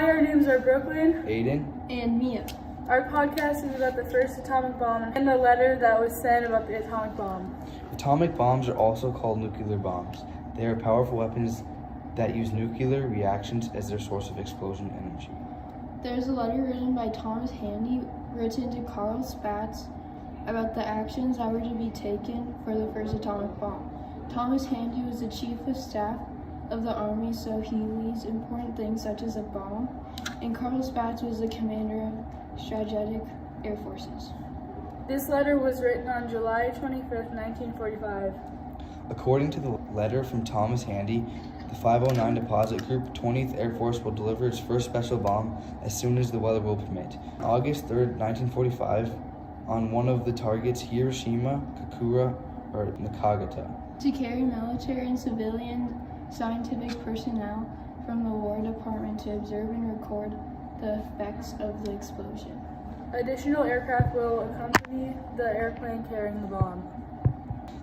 Hi, our names are Brooklyn Aiden. and Mia. Our podcast is about the first atomic bomb and the letter that was sent about the atomic bomb. Atomic bombs are also called nuclear bombs. They are powerful weapons that use nuclear reactions as their source of explosion energy. There's a letter written by Thomas Handy written to Carl Spaatz about the actions that were to be taken for the first atomic bomb. Thomas Handy was the chief of staff of the Army, so he leads important things such as a bomb, and Carl Spaatz was the commander of strategic air forces. This letter was written on July 25th, 1945. According to the letter from Thomas Handy, the 509 Deposit Group, 20th Air Force, will deliver its first special bomb as soon as the weather will permit. On August 3rd, 1945, on one of the targets, Hiroshima, Kakura, or Nakagata. To carry military and civilian scientific personnel from the War Department to observe and record the effects of the explosion. Additional aircraft will accompany the airplane carrying the bomb.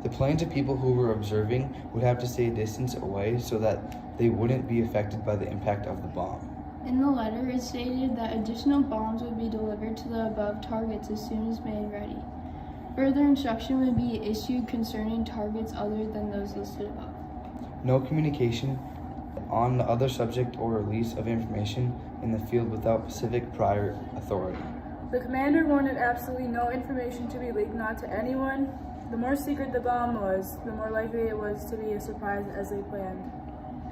The planes of people who were observing would have to stay a distance away so that they wouldn't be affected by the impact of the bomb. In the letter, it stated that additional bombs would be delivered to the above targets as soon as made ready. Further instruction would be issued concerning targets other than those listed above. No communication on the other subject or release of information in the field without specific prior authority. The commander wanted absolutely no information to be leaked, not to anyone. The more secret the bomb was, the more likely it was to be a surprise as they planned.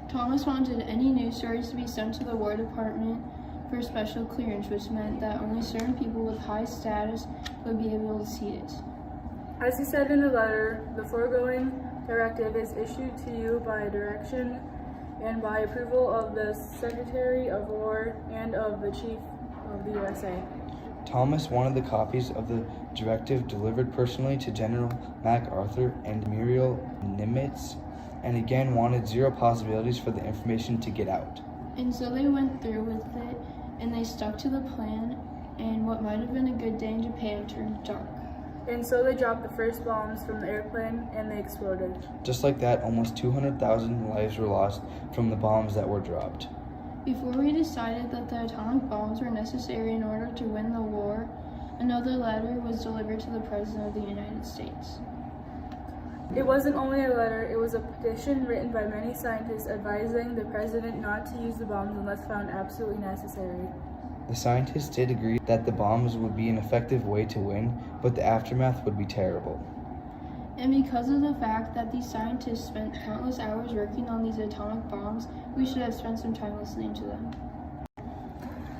Thomas wanted any news stories to be sent to the War Department for special clearance, which meant that only certain people with high status would be able to see it. As he said in the letter, the foregoing directive is issued to you by direction and by approval of the Secretary of War and of the Chief of the USA. Thomas wanted the copies of the directive delivered personally to General MacArthur and Muriel Nimitz, and again wanted zero possibilities for the information to get out. And so they went through with it, and they stuck to the plan, and what might have been a good day in Japan turned dark. And so they dropped the first bombs from the airplane and they exploded. Just like that, almost 200,000 lives were lost from the bombs that were dropped. Before we decided that the atomic bombs were necessary in order to win the war, another letter was delivered to the President of the United States. It wasn't only a letter, it was a petition written by many scientists advising the president not to use the bombs unless found absolutely necessary. The scientists did agree that the bombs would be an effective way to win, but the aftermath would be terrible. And because of the fact that these scientists spent countless hours working on these atomic bombs, we should have spent some time listening to them.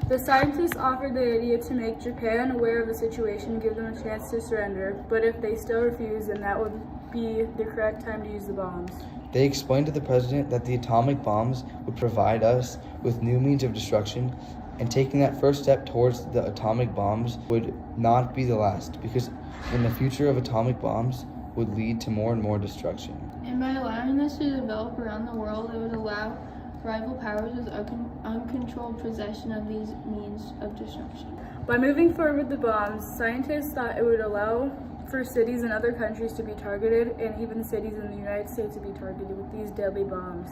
The scientists offered the idea to make Japan aware of the situation and give them a chance to surrender, but if they still refused, then that would be the correct time to use the bombs. They explained to the president that the atomic bombs would provide us with new means of destruction, and taking that first step towards the atomic bombs would not be the last, because in the future of atomic bombs would lead to more and more destruction. And by allowing this to develop around the world, it would allow rival powers with uncontrolled possession of these means of destruction. By moving forward with the bombs, scientists thought it would allow for cities in other countries to be targeted, and even cities in the United States to be targeted with these deadly bombs.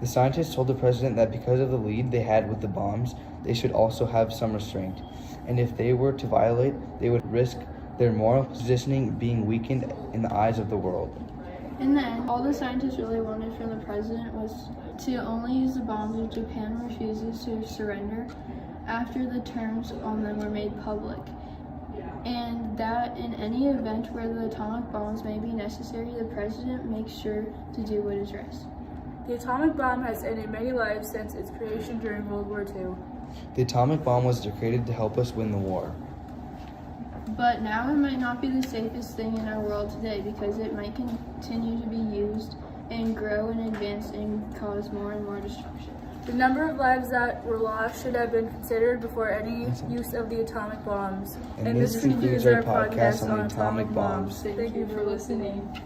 The scientists told the president that because of the lead they had with the bombs, they should also have some restraint, and if they were to violate, they would risk their moral positioning being weakened in the eyes of the world. In the end, all the scientists really wanted from the president was to only use the bombs if Japan refuses to surrender after the terms on them were made public, and that in any event where the atomic bombs may be necessary, the president makes sure to do what is right. The atomic bomb has ended many lives since its creation during World War II. The atomic bomb was created to help us win the war. But now it might not be the safest thing in our world today because it might continue to be used and grow and advance and cause more and more destruction. The number of lives that were lost should have been considered before any use of the atomic bombs. And this concludes our podcast on atomic bombs. Thank you for listening.